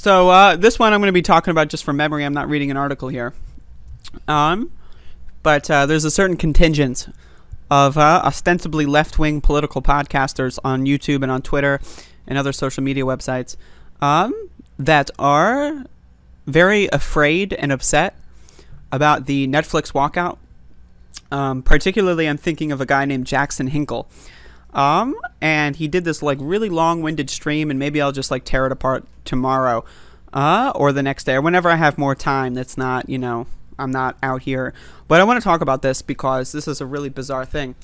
So this one I'm going to be talking about just from memory. I'm not reading an article here. But there's a certain contingent of ostensibly left-wing political podcasters on YouTube and on Twitter and other social media websites that are very afraid and upset about the Netflix walkout. Particularly, I'm thinking of a guy named Jackson Hinkle. And he did this like really long-winded stream, and maybe I'll just like tear it apart tomorrow or the next day or whenever I have more time. That's not, you know, I'm not out here. But I want to talk about this because this is a really bizarre thing.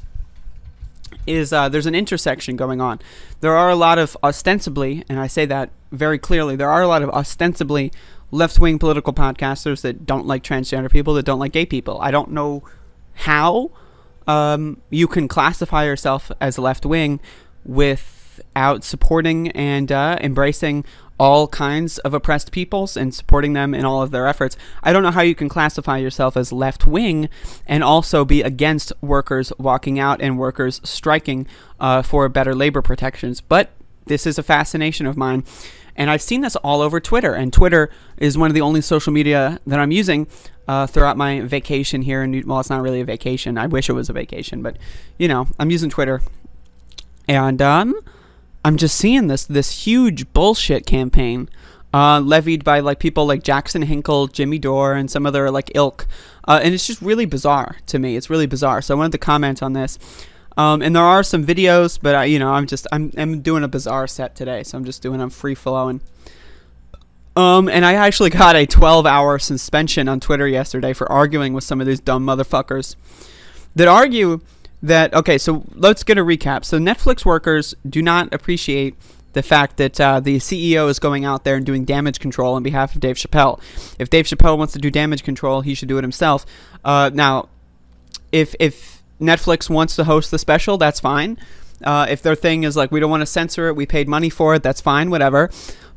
There's an intersection going on. There are a lot of ostensibly, and I say that very clearly, there are a lot of ostensibly left-wing political podcasters that don't like transgender people, that don't like gay people. I don't know how you can classify yourself as left-wing without supporting and embracing all kinds of oppressed peoples and supporting them in all of their efforts. I don't know how you can classify yourself as left-wing and also be against workers walking out and workers striking for better labor protections. But this is a fascination of mine. And I've seen this all over Twitter. And Twitter is one of the only social media that I'm using throughout my vacation here. Well, it's not really a vacation. I wish it was a vacation. But, you know, I'm using Twitter. And I'm just seeing this huge bullshit campaign levied by like people like Jackson Hinkle, Jimmy Dore, and some other like ilk. And it's just really bizarre to me. It's really bizarre. So I wanted to comment on this. And there are some videos, but you know, I'm doing a bizarre set today, so I'm free flowing. And I actually got a 12-hour suspension on Twitter yesterday for arguing with some of these dumb motherfuckers that argue that, okay, so let's get a recap. So Netflix workers do not appreciate the fact that the CEO is going out there and doing damage control on behalf of Dave Chappelle. If Dave Chappelle wants to do damage control, he should do it himself. Now, if Netflix wants to host the special, that's fine. If their thing is like, we don't want to censor it, we paid money for it, that's fine, whatever.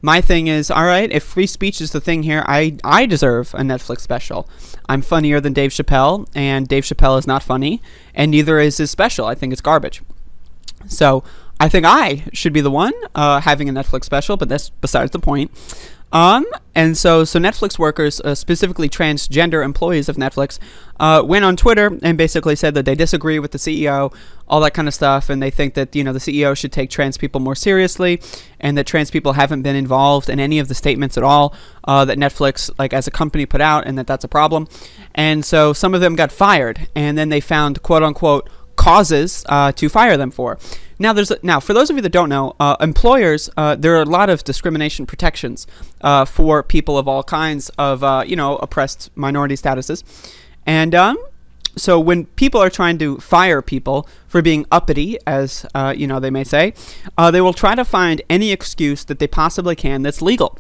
My thing is, all right, if free speech is the thing here, I deserve a Netflix special. I'm funnier than Dave Chappelle, and Dave Chappelle is not funny, and neither is his special. I think it's garbage. So I think I should be the one having a Netflix special, but that's besides the point. And so Netflix workers, specifically transgender employees of Netflix, went on Twitter and basically said that they disagree with the CEO, all that kind of stuff, and they think that, you know, the CEO should take trans people more seriously, and that trans people haven't been involved in any of the statements at all that Netflix, like as a company, put out, and that that's a problem. And so some of them got fired, and then they found quote-unquote causes to fire them for. Now, for those of you that don't know, employers, there are a lot of discrimination protections for people of all kinds of, you know, oppressed minority statuses. And so when people are trying to fire people for being uppity, as, you know, they may say, they will try to find any excuse that they possibly can that's legal.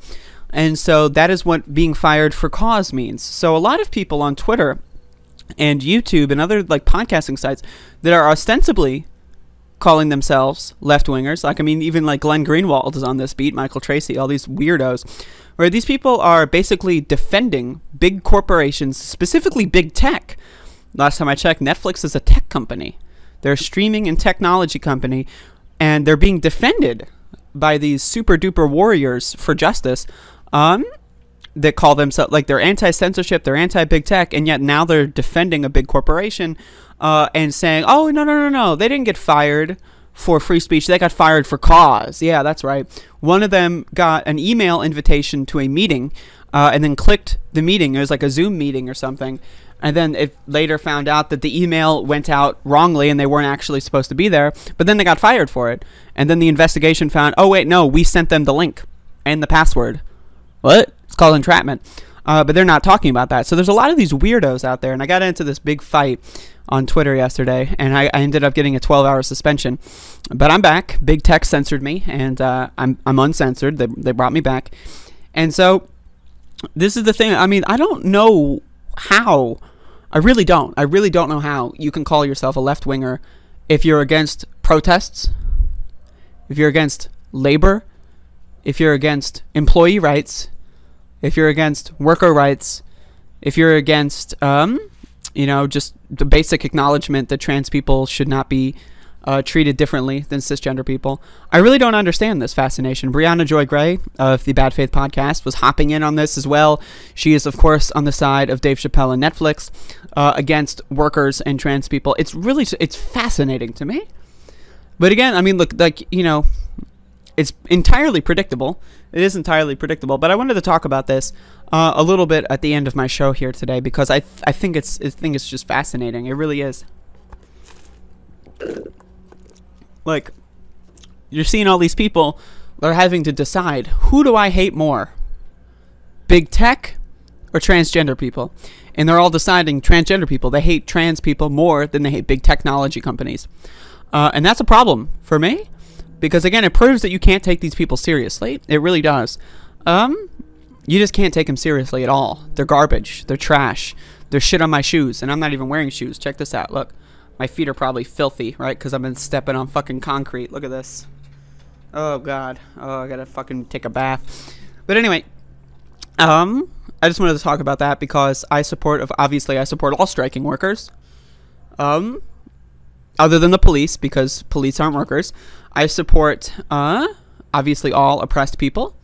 And so that is what being fired for cause means. So a lot of people on Twitter and YouTube and other like podcasting sites that are ostensibly calling themselves left-wingers, like, I mean, even like Glenn Greenwald is on this beat, Michael Tracy, all these weirdos, where these people are basically defending big corporations, specifically big tech. Last time I checked, Netflix is a tech company. They're a streaming and technology company, and they're being defended by these super-duper warriors for justice that call themselves, like, they're anti-censorship, they're anti-big tech, and yet now they're defending a big corporation and saying, oh, no, they didn't get fired for free speech, they got fired for cause. Yeah, that's right. One of them got an email invitation to a meeting and then clicked the meeting. It was like a Zoom meeting or something. And then it later found out that the email went out wrongly and they weren't actually supposed to be there. But then they got fired for it. And then the investigation found, oh, wait, no, we sent them the link and the password. What? It's called entrapment. But they're not talking about that. So there's a lot of these weirdos out there. And I got into this big fight on Twitter yesterday. And I ended up getting a 12-hour suspension. But I'm back. Big Tech censored me. And I'm uncensored. They brought me back. And so this is the thing. I mean, I don't know how. I really don't know how you can call yourself a left-winger if you're against protests, if you're against labor, if you're against employee rights, if you're against worker rights, if you're against, you know, just the basic acknowledgement that trans people should not be treated differently than cisgender people. I really don't understand this fascination. Brianna Joy Gray of the Bad Faith podcast was hopping in on this as well. She is, of course, on the side of Dave Chappelle and Netflix against workers and trans people. It's fascinating to me. But again, I mean, look, like, you know, it's entirely predictable. It is entirely predictable. But I wanted to talk about this a little bit at the end of my show here today because I think it's just fascinating. It really is. Like, you're seeing all these people that are having to decide, who do I hate more? Big tech or transgender people? And they're all deciding transgender people. They hate trans people more than they hate big technology companies. And that's a problem for me. Because, again, it proves that you can't take these people seriously. It really does. You just can't take them seriously at all. They're garbage. They're trash. They're shit on my shoes. And I'm not even wearing shoes. Check this out. Look. My feet are probably filthy, right? Because I've been stepping on fucking concrete. Look at this. Oh, God. Oh, I gotta fucking take a bath. But anyway, I just wanted to talk about that because obviously I support all striking workers. Other than the police, because police aren't workers. I support, obviously, all oppressed people.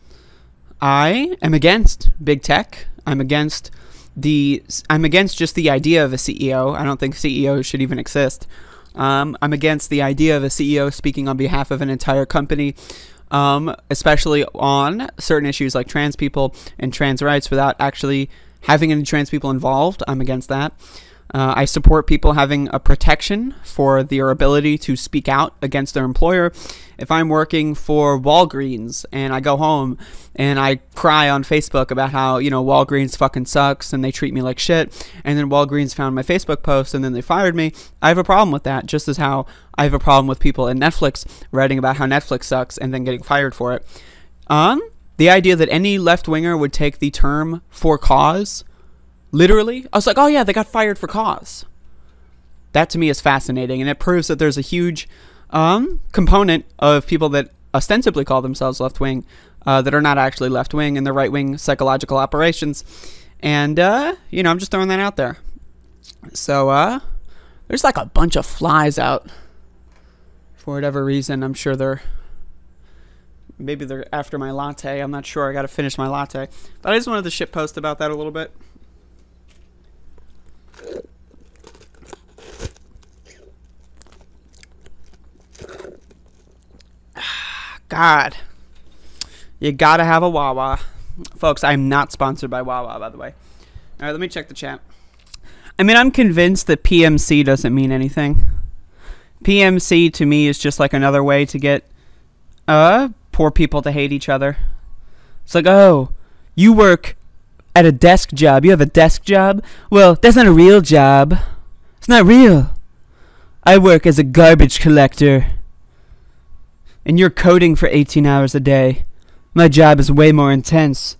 I am against big tech. I'm against just the idea of a CEO. I don't think CEOs should even exist. I'm against the idea of a CEO speaking on behalf of an entire company, especially on certain issues like trans people and trans rights without actually having any trans people involved. I'm against that. I support people having a protection for their ability to speak out against their employer. If I'm working for Walgreens and I go home and I cry on Facebook about how, you know, Walgreens fucking sucks and they treat me like shit, and then Walgreens found my Facebook post and then they fired me, I have a problem with that, just as how I have a problem with people at Netflix writing about how Netflix sucks and then getting fired for it. The idea that any left-winger would take the term for cause literally, I was like, oh yeah, they got fired for cause. That to me is fascinating, and it proves that there's a huge component of people that ostensibly call themselves left-wing that are not actually left-wing, and they're right-wing psychological operations. And, you know, I'm just throwing that out there. So, there's like a bunch of flies out. For whatever reason, I'm sure maybe they're after my latte. I'm not sure. I got to finish my latte. But I just wanted to shitpost about that a little bit. God, you gotta have a Wawa. Folks, I'm not sponsored by Wawa, by the way. Alright, let me check the chat. I mean, I'm convinced that PMC doesn't mean anything. PMC to me is just like another way to get poor people to hate each other. It's like, oh, you work at a desk job. You have a desk job? Well, that's not a real job. It's not real. I work as a garbage collector. And you're coding for 18 hours a day. My job is way more intense.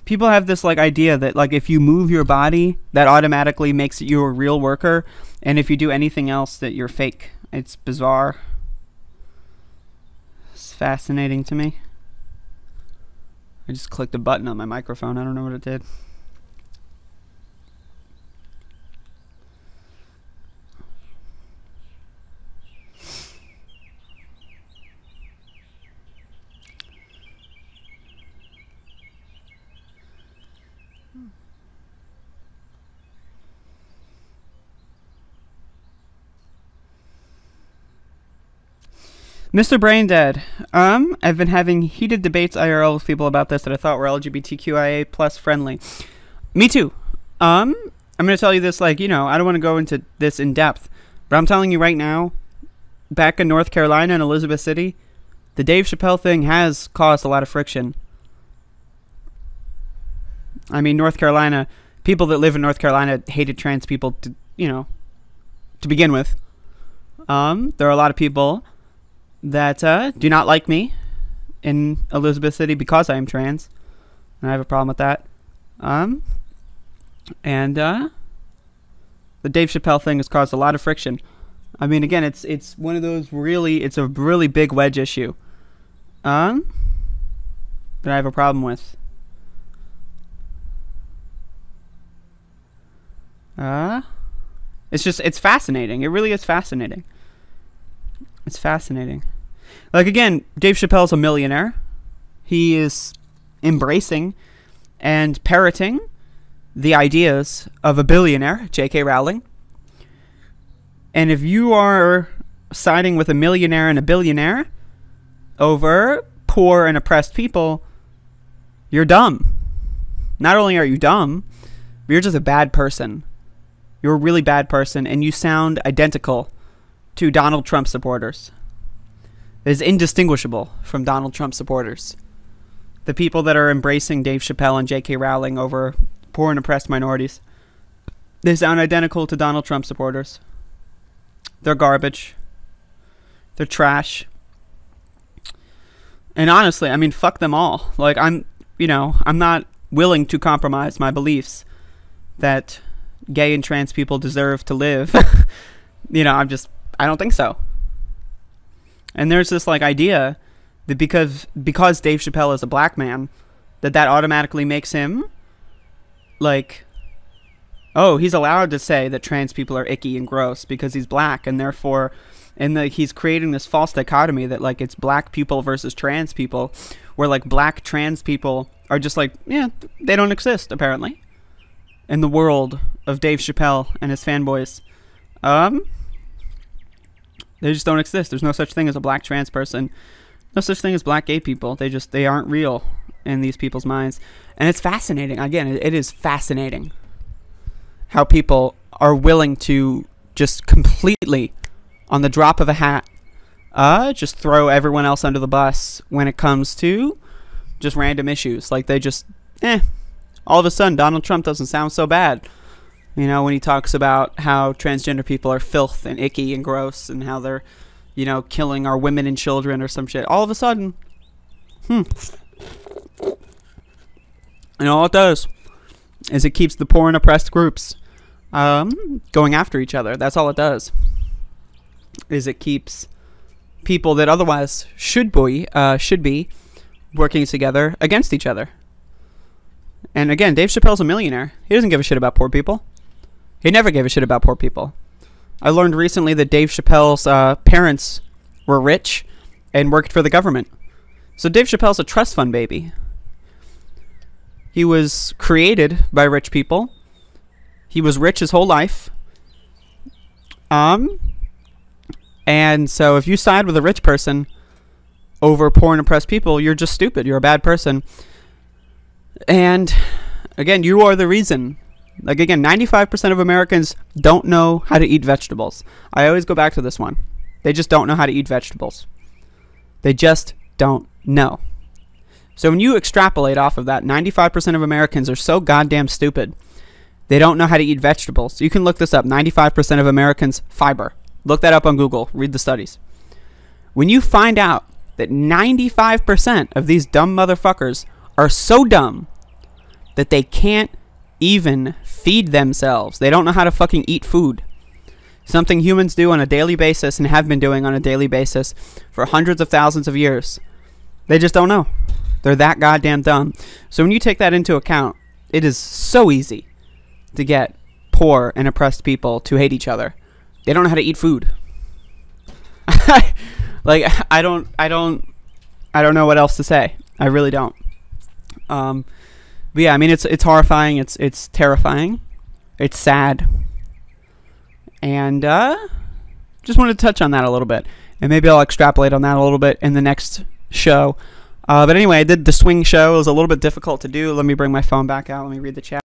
People have this like idea that like if you move your body, that automatically makes you a real worker, and if you do anything else that you're fake. It's bizarre. It's fascinating to me. I just clicked a button on my microphone. I don't know what it did. Mr. Braindead, I've been having heated debates IRL with people about this that I thought were LGBTQIA plus friendly. Me too. I'm going to tell you this, like, you know, I don't want to go into this in depth, but I'm telling you right now, back in North Carolina in Elizabeth City, the Dave Chappelle thing has caused a lot of friction. I mean, North Carolina, people that live in North Carolina hated trans people, to, you know, to begin with. There are a lot of people that do not like me in Elizabeth City because I am trans, and I have a problem with that. The Dave Chappelle thing has caused a lot of friction. I mean, again, it's one of those it's a really big wedge issue that I have a problem with. It's fascinating. It really is fascinating. It's fascinating. Like, again, Dave Chappelle's a millionaire. He is embracing and parroting the ideas of a billionaire, J.K. Rowling. And if you are siding with a millionaire and a billionaire over poor and oppressed people, you're dumb. Not only are you dumb, but you're just a bad person. You're a really bad person, and you sound identical to Donald Trump supporters. It is indistinguishable from Donald Trump supporters. The people that are embracing Dave Chappelle and J.K. Rowling over poor and oppressed minorities, they sound identical to Donald Trump supporters. They're garbage. They're trash. And honestly, I mean, fuck them all. Like, I'm not willing to compromise my beliefs that gay and trans people deserve to live. I don't think so. And there's this, like, idea that because Dave Chappelle is a black man, that automatically makes him, like, oh, he's allowed to say that trans people are icky and gross because he's black, and therefore, he's creating this false dichotomy that, like, it's black people versus trans people, where, like, black trans people are just like, yeah, they don't exist, apparently, in the world of Dave Chappelle and his fanboys. They just don't exist. There's no such thing as a black trans person. No such thing as black gay people. They aren't real in these people's minds. And it's fascinating. Again, it is fascinating how people are willing to just completely, on the drop of a hat, just throw everyone else under the bus when it comes to just random issues. Like, they just, all of a sudden, Donald Trump doesn't sound so bad. You know, when he talks about how transgender people are filth and icky and gross and how they're, killing our women and children or some shit. All of a sudden, and all it does is it keeps the poor and oppressed groups going after each other. That's all it does. Is it keeps people that otherwise should be working together against each other. And again, Dave Chappelle's a millionaire. He doesn't give a shit about poor people. He never gave a shit about poor people. I learned recently that Dave Chappelle's parents were rich and worked for the government. So Dave Chappelle's a trust fund baby. He was created by rich people. He was rich his whole life. And so if you side with a rich person over poor and oppressed people, you're just stupid. You're a bad person. And again, you are the reason. Like, again, 95% of Americans don't know how to eat vegetables. I always go back to this one. They just don't know how to eat vegetables. They just don't know. So when you extrapolate off of that, 95% of Americans are so goddamn stupid. They don't know how to eat vegetables. You can look this up. 95% of Americans, fiber. Look that up on Google. Read the studies. When you find out that 95% of these dumb motherfuckers are so dumb that they can't even feed themselves. They don't know how to fucking eat food. Something humans do on a daily basis and have been doing on a daily basis for hundreds of thousands of years. They just don't know. They're that goddamn dumb. So when you take that into account, it is so easy to get poor and oppressed people to hate each other. They don't know how to eat food. Like, I don't know what else to say. I really don't. But yeah, I mean, it's horrifying. It's terrifying. It's sad. And just wanted to touch on that a little bit, and maybe I'll extrapolate on that a little bit in the next show. But anyway, I did the swing show. It was a little bit difficult to do. Let me bring my phone back out. Let me read the chat.